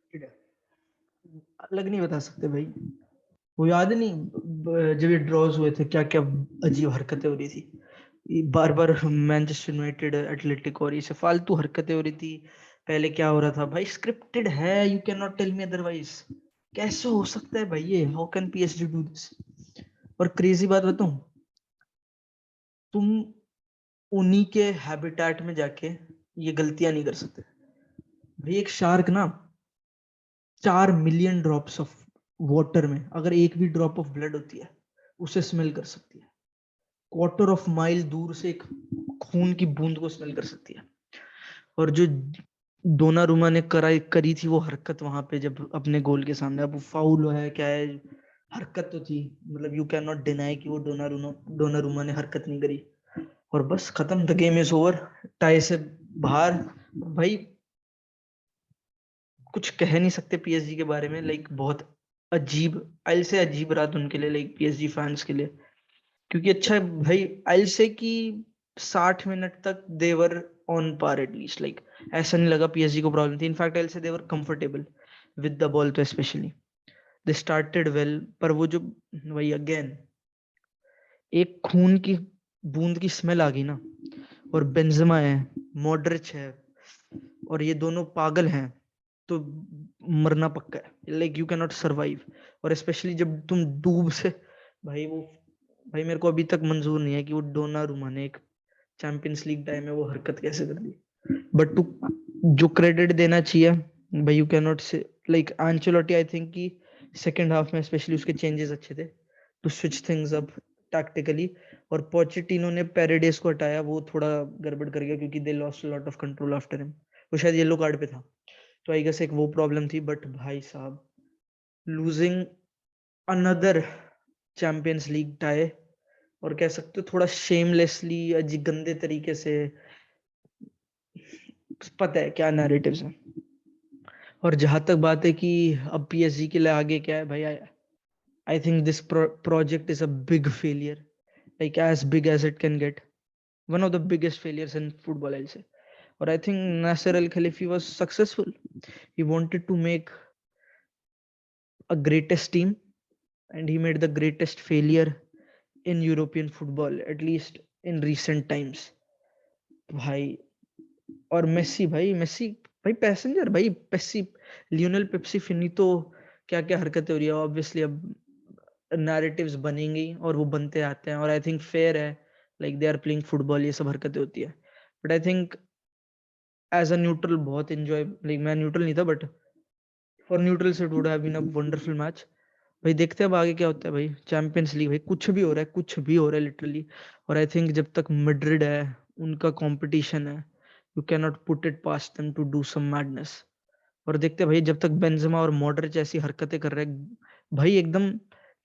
Scripted है, अलग नहीं बता सकते भाई। वो याद नहीं जब ये ड्रॉज हुए थे क्या क्या अजीब हरकतें हो रही थी, बार बार मैनचेस्टर यूनाइटेड एथलेटिक और ये सब फालतू हरकतें हो रही थी। पहले क्या हो रहा था भाई, स्क्रिप्टेड है, you can not tell me otherwise. कैसे हो सकता है भाई ये, how can PSG do this. और क्रेजी बात बताऊं, तुम उन्हीं के हैबिटेट में जाके ये गलतियां नहीं कर सकते भाई। एक शार्क ना 4 मिलियन ड्रॉप्स ऑफ वाटर में अगर एक भी ड्रॉप ऑफ ब्लड होती है उसे स्मेल कर सकती है। क्वार्टर ऑफ माइल दूर से एक खून की बूंद को स्मेल कर सकती है। और जो डोनारुमा ने करी थी वो हरकत वहां पे जब अपने गोल के सामने, अब वो फाउल है क्या है, हरकत तो थी। मतलब यू कैन नॉट डिनाई कि वो डोनारुमा ने हरकत नहीं करी। और बस खत्म, the game is over, tie से बाहर भाई। कुछ कह नहीं सकते पीएसजी के बारे में, लाइक बहुत अजीब, आइल से अजीब रात उनके लिए, लाइक पीएसजी फैंस के लिए। क्योंकि अच्छा है भाई, आइल से कि 60 मिनट तक देवर ऑन पार एटलीस्ट, लाइक ऐसा नहीं लगा पीएसजी को प्रॉब्लम थी। इनफैक्ट आइल से देवर कंफर्टेबल विद द बॉल, तो स्पेशली दे स्टार्टेड वेल। पर वो जो वही अगेन एक खून की बूंद की स्मेल आ गई ना, और बेंजेमा है, मॉड्रिच है, और ये दोनों पागल हैं, तो मरना पक्का है, like you can not survive. और स्पेशली जब तुम डूब से, भाई वो, भाई मेरे को अभी तक मंजूर नहीं है कि वो डोनारुमा ने एक चैंपियंस लीग टाइम में वो हरकत कैसे कर दी। बट टू जो क्रेडिट देना चाहिए भाई, you can not say, like Ancelotti I think कि सेकंड हाफ में स्पेशली उसके चेंजेस अच्छे थे to switch things up tactically. और पोचेटिनो ने पेरेडेस को हटाया, वो थोड़ा गड़बड़ कर गया क्योंकि they lost lot of control after him. वो शायद येलो कार्ड पे था, तो आई गेस एक वो प्रॉब्लम थी। बट भाई साहब, losing another champions league tie, और कह सकते हो थोड़ा शेमलेसली, अजी गंदे तरीके से। पता है क्या नैरेटिव्स है। और जहां तक बात है कि अब पीएसजी के लिए आगे क्या है भाई, I think this project is a big failure, like as big as it can get, one of the biggest failures in football I say. और I think Nasser Al Khelaifi was successful, he wanted to make a greatest team and he made the greatest failure in European football, at least in recent times भाई। और Messi भाई, Messi भाई passenger भाई, पेसी, Lionel Pepsi फिनितो, क्या क्या हरकतें हो रही है। ऑब्वियसली अब नैरेटिव्स बनेंगी और वो बनते आते हैं, और आई थिंक फेयर है, like they are playing football, ये सब हरकतें होती है। But I think as a neutral बहुत एंजॉय, लाइक मैं न्यूट्रल नहीं था, but for neutrals it would have been a wonderful match. भाई देखते हैं अब आगे क्या होता है भाई, चैंपियंस लीग भाई, कुछ भी हो रहा है, कुछ भी हो रहा है लिटरली। और आई थिंक जब तक मैड्रिड है, उनका कंपटीशन है, you can not put it past them to do some madness. और देखते हैं भाई, जब तक बेंजेमा और मॉडरिच ऐसी हरकतें कर रहे हैं भाई, एकदम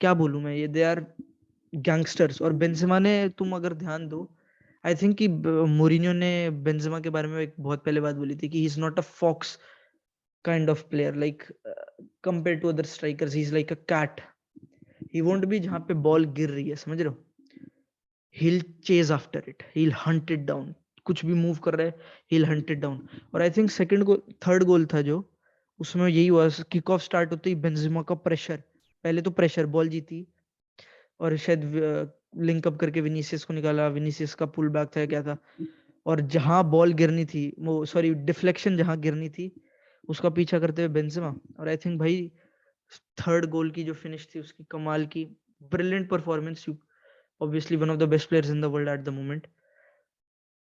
क्या बोलूं मैं, ये दे आर गैंगस्टर्स। और बेंजेमा ने, तुम अगर ध्यान दो, आई थिंक कि मोरिनियो ने बेंजेमा के बारे में एक बहुत पहले बात बोली थी कि he is not a fox kind of player, like compared to other strikers, he's like a cat. He won't be जहां पे बॉल गिर रही है, समझ रहे हो, he'll chase after it, he'll hunt it down, कुछ भी मूव कर रहा है, he'll hunt it down। और I think second goal, third goal था जो, उसमें यही हुआ, किक ऑफ स्टार्ट होते ही बेंजेमा का प्रेशर, पहले तो प्रेशर बॉल जीती, और शायद लिंक अप करके विनीसियस को निकाला, विनीसियस का पुल बैक था क्या था, और जहां बॉल गिरनी थी, वो सॉरी डिफ्लेक्शन जहां गिरनी थी, उसका पीछा करते हुए बेंजेमा। और आई थिंक भाई थर्ड गोल की जो फिनिश थी उसकी, कमाल की, brilliant performance, obviously one of the best players in the world at the moment.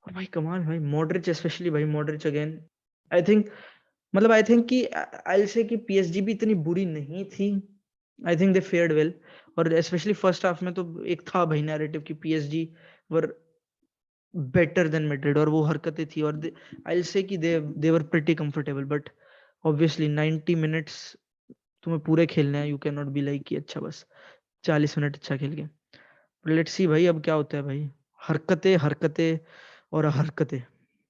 और भाई कमाल भाई, मॉडरिच स्पेशली भाई, मॉडरिच अगेन, आई थिंक, मतलब आई थिंक कि आई से कि पीएसजी भी इतनी बुरी नहीं थी, I think they fared well. और स्पेशली फर्स्ट हाफ में तो एक था भाई नैरेटिव कि PSG were better than Madrid, और वो हरकतें थी, और आई से कि they were pretty comfortable. But obviously 90 minutes तुम्हें पूरे खेलने हैं, you can not be like कि अच्छा बस 40 मिनट अच्छा खेल गए। लेट्स सी भाई अब क्या होता है भाई, हरकतें हरकतें और हरकतें।